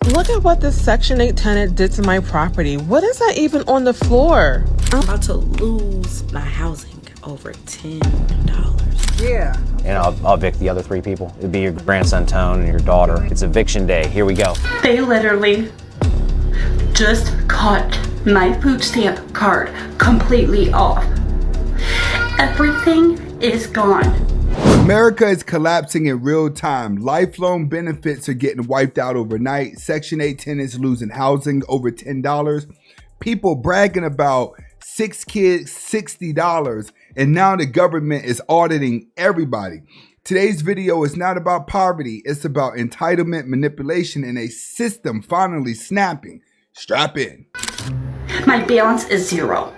Look at what this Section 8 tenant did to my property. What is that even on the floor? I'm about to lose my housing over $10. Yeah. And I'll evict the other 3 people. It'd be your grandson Tone and your daughter. It's eviction day. Here we go. They literally just cut my food stamp card completely off. Everything is gone. America is collapsing in real time. Lifelong benefits are getting wiped out overnight. Section 8 tenants losing housing over $10. People bragging about 6 kids, $60. And now the government is auditing everybody. Today's video is not about poverty. It's about entitlement, manipulation, and a system finally snapping. Strap in. My balance is 0.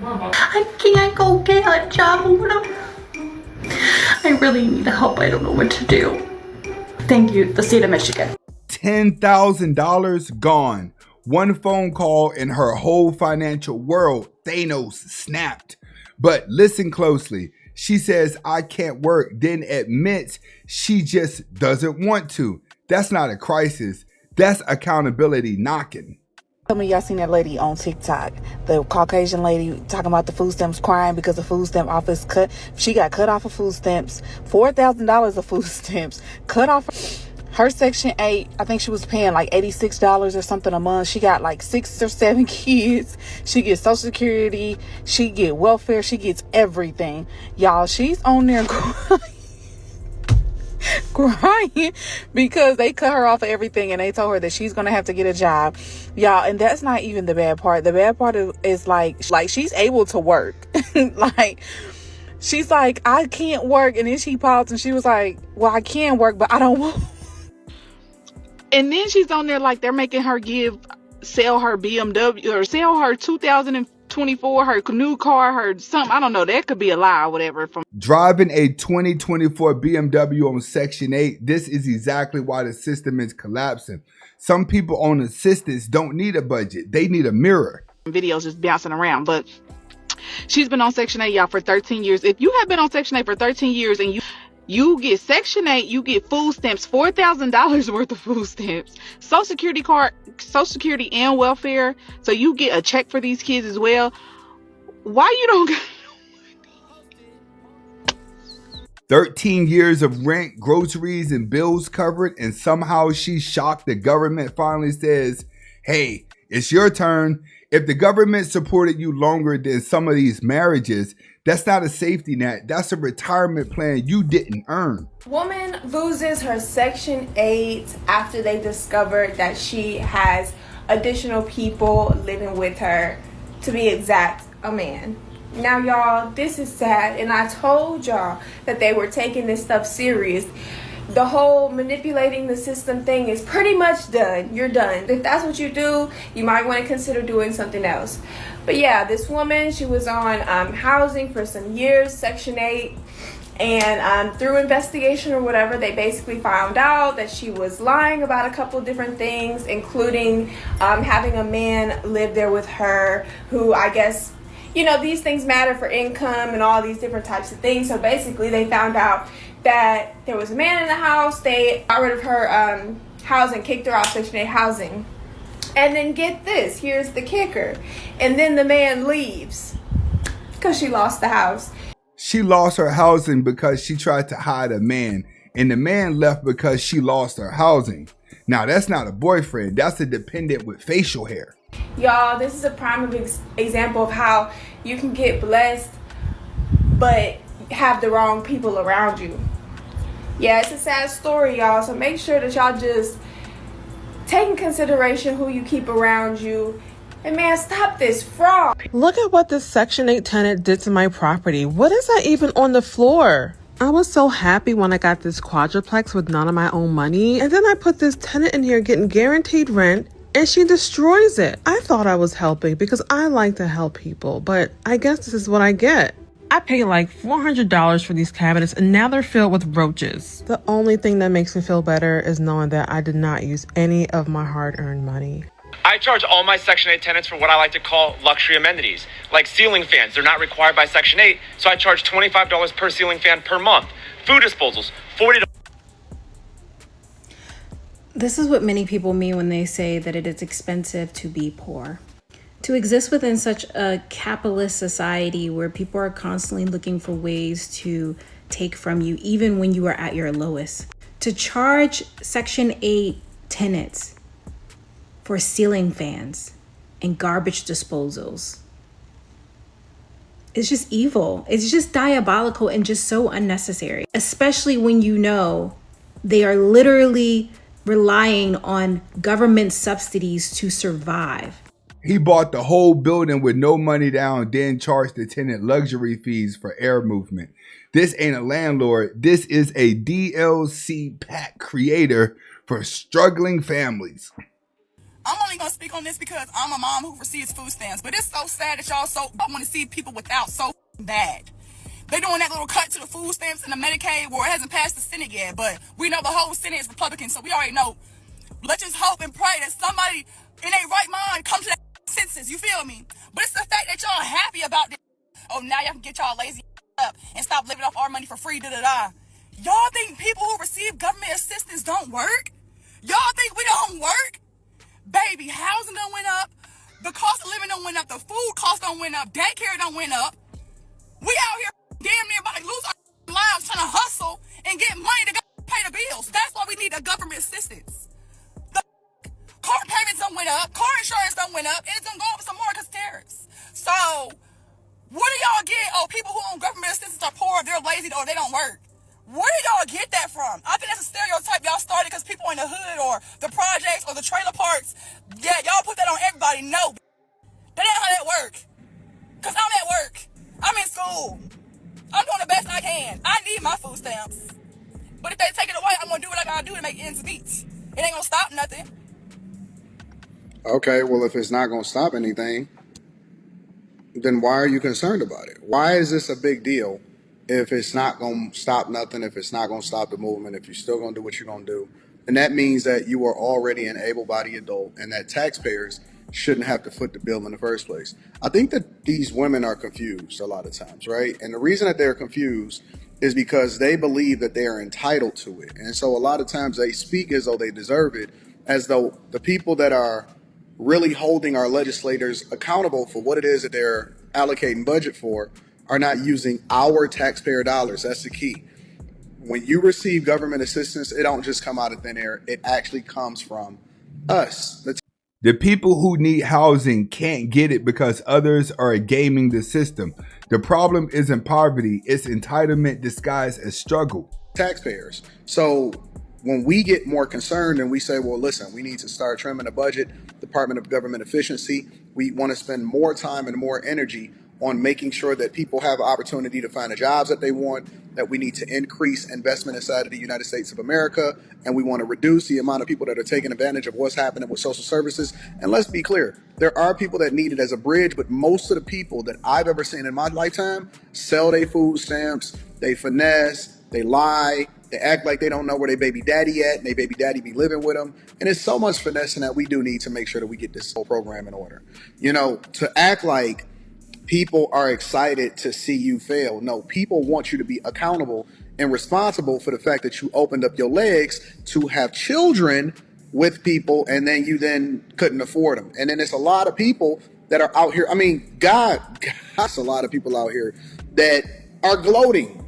I can't go get a job. I really need help. I don't know what to do. Thank you, the state of Michigan. $10,000 gone. One phone call and her whole financial world, Thanos, snapped. But listen closely. She says, I can't work, then admits she just doesn't want to. That's not a crisis. That's accountability knocking. Some of y'all seen that lady on TikTok, the Caucasian lady talking about the food stamps, crying because the food stamp office cut. She got cut off of food stamps, $4,000 of food stamps, cut off her Section 8. I think she was paying like $86 or something a month. She got like 6 or 7 kids. She gets Social Security. She get welfare. She gets everything. Y'all, she's on there crying because they cut her off of everything and they told her that she's gonna have to get a job, y'all. And that's not even the bad part. The bad part is like she's able to work. Like she's like, I can't work, and then she paused and she was like, well, I can work, but I don't want. And then she's on there like they're making her sell her BMW or sell her 2024, her new car, her something. I don't know. That could be a lie or whatever. Driving a 2024 BMW on Section 8, this is exactly why the system is collapsing. Some people on assistance don't need a budget. They need a mirror. Videos just bouncing around, but she's been on Section 8, y'all, for 13 years. If you have been on Section 8 for 13 years and you get Section 8, you get food stamps, $4,000 worth of food stamps, Social Security card, Social Security and welfare, so you get a check for these kids as well. Why you don't get 13 years of rent, groceries, and bills covered, and somehow she's shocked the government finally says, hey, it's your turn. If the government supported you longer than some of these marriages, that's not a safety net. That's a retirement plan you didn't earn. Woman loses her Section 8 after they discovered that she has additional people living with her, to be exact, a man. Now, y'all, this is sad, and I told y'all that they were taking this stuff serious. The whole manipulating the system thing is pretty much done. You're done. If that's what you do, you might want to consider doing something else. But yeah, this woman, she was on housing for some years, Section 8, and through investigation or whatever, they basically found out that she was lying about a couple different things, including having a man live there with her who, I guess, you know, these things matter for income and all these different types of things. So basically they found out that there was a man in the house. They got rid of her housing, kicked her off Section 8 housing. And then get this, here's the kicker. And then the man leaves because she lost the house. She lost her housing because she tried to hide a man. And the man left because she lost her housing. Now, that's not a boyfriend. That's a dependent with facial hair. Y'all, this is a prime example of how you can get blessed but have the wrong people around you. Yeah, it's a sad story, y'all. So make sure that y'all just take in consideration who you keep around you. And man, stop this fraud. Look at what this Section 8 tenant did to my property. What is that even on the floor? I was so happy when I got this quadruplex with none of my own money. And then I put this tenant in here getting guaranteed rent, and she destroys it. I thought I was helping because I like to help people, but I guess this is what I get. I paid like $400 for these cabinets, and now they're filled with roaches. The only thing that makes me feel better is knowing that I did not use any of my hard-earned money. I charge all my Section 8 tenants for what I like to call luxury amenities, like ceiling fans. They're not required by Section 8, so I charge $25 per ceiling fan per month. Food disposals, $40. This is what many people mean when they say that it is expensive to be poor. To exist within such a capitalist society where people are constantly looking for ways to take from you, even when you are at your lowest. To charge Section 8 tenants for ceiling fans and garbage disposals. It's just evil. It's just diabolical and just so unnecessary, especially when you know they are literally relying on government subsidies to survive. He bought the whole building with no money down, then charged the tenant luxury fees for air movement. This ain't a landlord. This is a DLC pack creator for struggling families. I'm only going to speak on this because I'm a mom who receives food stamps, but it's so sad that y'all want to see people without so bad. They doing that little cut to the food stamps and the Medicaid where it hasn't passed the Senate yet, but we know the whole Senate is Republican, so we already know. Let's just hope and pray that somebody in their right mind comes to that senses, you feel me? But it's the fact that y'all happy about this. Oh, now y'all can get y'all lazy up and stop living off our money for free, da-da-da. Y'all think people who receive government assistance don't work? Y'all think we don't work? Baby, housing done went up. The cost of living done went up. The food cost done went up. Daycare done went up. We out here damn near about to lose our lives trying to hustle and get money to pay the bills. That's why we need the government assistance. The car payments done went up. Car insurance done went up. And it's gonna go up some more because tariffs. So, what do y'all get? Oh, people who own government assistance are poor, they're lazy, or they don't work. Where do y'all get that from? I think that's a stereotype y'all started because people in the hood or the projects or the trailer parks, yeah, y'all put that on everybody. No, that ain't how that work. Because I'm at work. I'm in school. I'm doing the best I can. I need my food stamps. But if they take it away, I'm going to do what I got to do to make ends meet. It ain't going to stop nothing. Okay, well, if it's not going to stop anything, then why are you concerned about it? Why is this a big deal if it's not going to stop nothing, if it's not going to stop the movement, if you're still going to do what you're going to do? And that means that you are already an able-bodied adult and that taxpayers shouldn't have to foot the bill in the first place. I think that these women are confused a lot of times, right? And the reason that they're confused is because they believe that they are entitled to it. And so a lot of times they speak as though they deserve it, as though the people that are really holding our legislators accountable for what it is that they're allocating budget for are not using our taxpayer dollars. That's the key. When you receive government assistance, it don't just come out of thin air. It actually comes from us. The people who need housing can't get it because others are gaming the system. The problem isn't poverty, it's entitlement disguised as struggle. Taxpayers. So when we get more concerned and we say, well, listen, we need to start trimming the budget, Department of Government Efficiency, we want to spend more time and more energy on making sure that people have opportunity to find the jobs that they want, that we need to increase investment inside of the United States of America, and we want to reduce the amount of people that are taking advantage of what's happening with social services. And let's be clear, there are people that need it as a bridge, but most of the people that I've ever seen in my lifetime sell their food stamps, they finesse, they lie, they act like they don't know where their baby daddy at, and their baby daddy be living with them. And it's so much finessing that we do need to make sure that we get this whole program in order. You know, to act like people are excited to see you fail. No, people want you to be accountable and responsible for the fact that you opened up your legs to have children with people and then you then couldn't afford them. And then there's a lot of people that are out here. I mean, God's a lot of people out here that are gloating.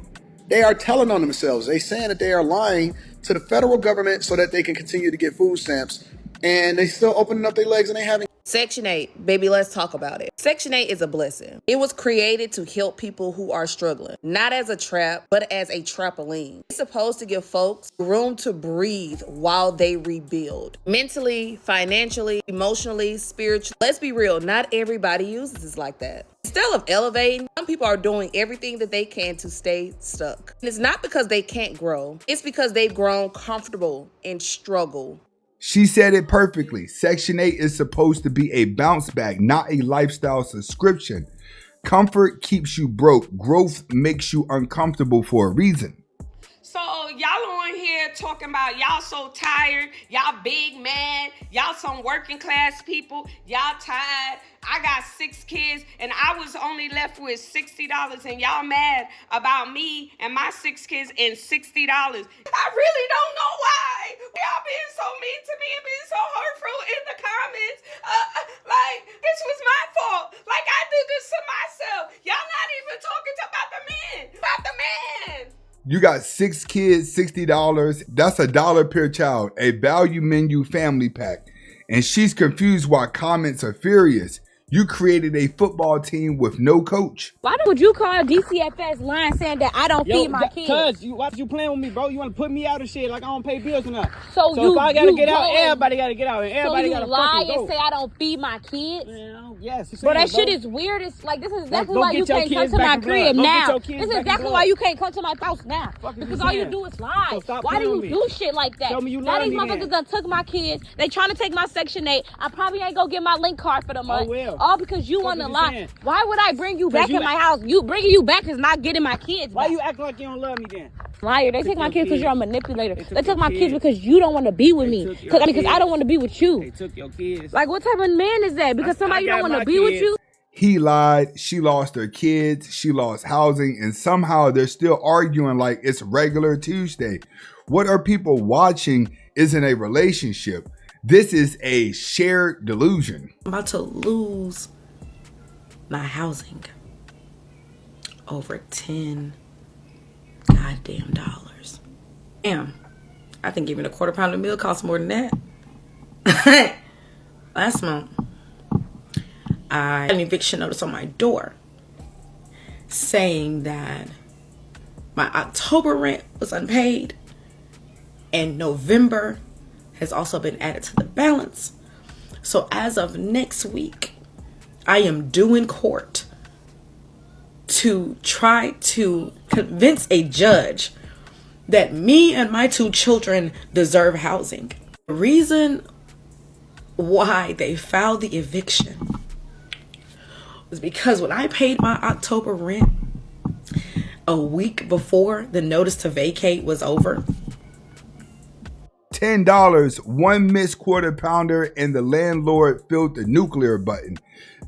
They are telling on themselves. They saying that they are lying to the federal government so that they can continue to get food stamps. And they still opening up their legs and they having. Section 8, baby, let's talk about it. Section 8 is a blessing. It was created to help people who are struggling, not as a trap, but as a trampoline. It's supposed to give folks room to breathe while they rebuild. Mentally, financially, emotionally, spiritually. Let's be real, not everybody uses this like that. Instead of elevating, some people are doing everything that they can to stay stuck. And it's not because they can't grow. It's because they've grown comfortable in struggle. She said it perfectly. Section 8 is supposed to be a bounce back, not a lifestyle subscription. Comfort keeps you broke. Growth makes you uncomfortable for a reason. So y'all on here talking about y'all so tired, y'all big mad, y'all some working class people, y'all tired. I got 6 kids and I was only left with $60 and y'all mad about me and my 6 kids and $60. I really don't know why y'all being so mean to me and being so hurtful in the comments. Like, this was my fault. Like, I did this to myself. Y'all not even talking about the man. About the man. You got 6 kids, $60. That's $1 per child, a value menu family pack. And she's confused why comments are furious. You created a football team with no coach. Why would you call DCFS line saying that I don't feed my kids? Cuz, why you playing with me, bro? You want to put me out and shit like I don't pay bills enough. So if I gotta get out, everybody gotta get out. And everybody gotta lie fucking go. and say I don't feed my kids? Yeah, yes. But that shit is weird. It's like, this is exactly why you can't come to my crib now. This is exactly why you can't come to my house now. Because all you do is lie. Why do you do shit like that? Tell me you now lie these motherfuckers done took my kids. They trying to take my Section 8. I probably ain't gonna get my link card for the month. All because you want to lie. Why would I bring you back in my house? You bringing you back is not getting my kids back. Why you acting like you don't love me then? Liar. They take my kids because you're a manipulator. They took my kids because you don't want to be with me. Because I don't want to be with you. They took your kids. Like, what type of man is that? Because somebody don't want to be with you? He lied. She lost her kids. She lost housing. And somehow they're still arguing like it's regular Tuesday. What are people watching isn't a relationship. This is a shared delusion. I'm about to lose my housing over $10 goddamn dollars. Damn, I think even a quarter pound of meal costs more than that. Last month, I had an eviction notice on my door saying that my October rent was unpaid and November has also been added to the balance. So as of next week, I am due in court to try to convince a judge that me and my 2 children deserve housing. The reason why they filed the eviction was because when I paid my October rent a week before the notice to vacate was over, $10, 1 missed quarter pounder, and the landlord filled the nuclear button.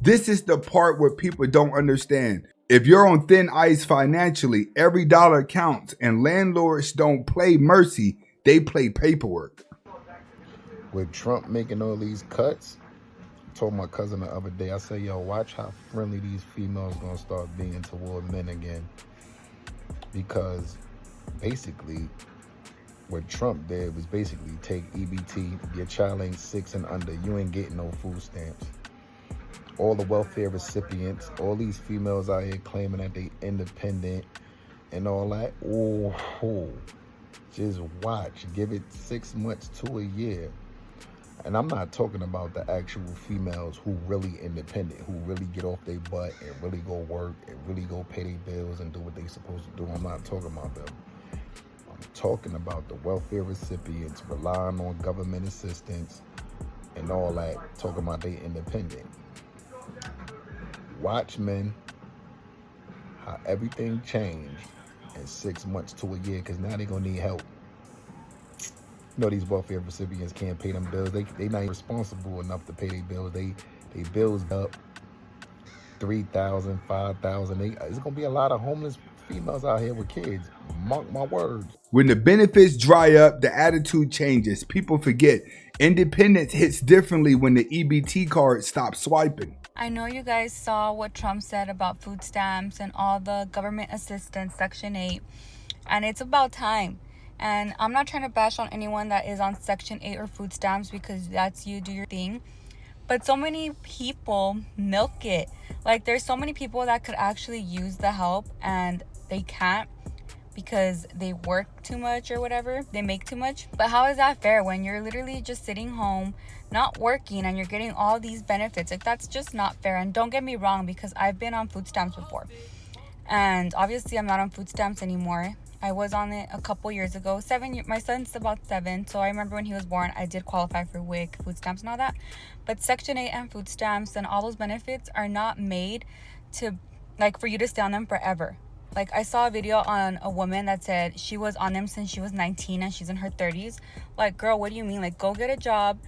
This is the part where people don't understand. If you're on thin ice financially, every dollar counts, and landlords don't play mercy, they play paperwork. With Trump making all these cuts, I told my cousin the other day, I said, yo, watch how friendly these females gonna start being toward men again. Because basically, what Trump did was basically take EBT, your child ain't 6 and under, you ain't getting no food stamps. All the welfare recipients, all these females out here claiming that they independent and all that. Oh, just watch. Give it 6 months to a year. And I'm not talking about the actual females who really independent, who really get off their butt and really go work and really go pay their bills and do what they supposed to do. I'm not talking about them. I'm talking about the welfare recipients relying on government assistance and all that, talking about they independent. Watch, men, how everything changed in 6 months to a year, because now they're going to need help. You know, these welfare recipients can't pay them bills. They not even responsible enough to pay their bills. They bills up $3,000, $5,000. It's going to be a lot of homeless females out here with kids. Mark my words. When the benefits dry up, the attitude changes. People forget. Independence hits differently when the EBT card stops swiping. I know you guys saw what Trump said about food stamps and all the government assistance, Section 8, and it's about time. And I'm not trying to bash on anyone that is on Section 8 or food stamps, because that's you, do your thing. But so many people milk it. Like, there's so many people that could actually use the help and they can't because they work too much or whatever. They make too much. But how is that fair when you're literally just sitting home, not working, and you're getting all these benefits? Like, that's just not fair. And don't get me wrong, because I've been on food stamps before. And obviously I'm not on food stamps anymore. I was on it a couple years ago. 7 years. My son's about 7, so I remember when he was born, I did qualify for WIC, food stamps and all that. But Section 8 and food stamps and all those benefits are not made to, like, for you to stay on them forever. Like, I saw a video on a woman that said she was on them since she was 19 and she's in her 30s. Like, girl, what do you mean? Like, go get a job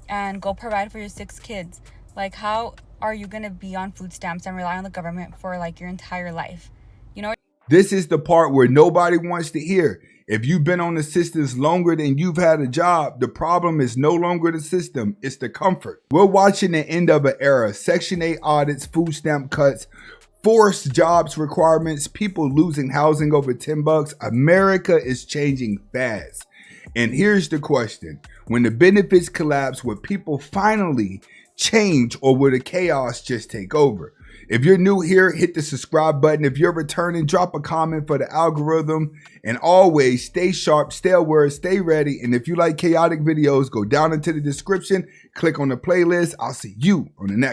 and go provide for your 6 kids. Like, how are you gonna be on food stamps and rely on the government for like your entire life? You know? This is the part where nobody wants to hear. If you've been on assistance longer than you've had a job, the problem is no longer the system, it's the comfort. We're watching the end of an era. Section 8 audits, food stamp cuts, forced jobs requirements, people losing housing over $10. America is changing fast. And here's the question. When the benefits collapse, will people finally change, or will the chaos just take over? If you're new here, hit the subscribe button. If you're returning, drop a comment for the algorithm. And always stay sharp, stay aware, stay ready. And if you like chaotic videos, go down into the description, click on the playlist. I'll see you on the next.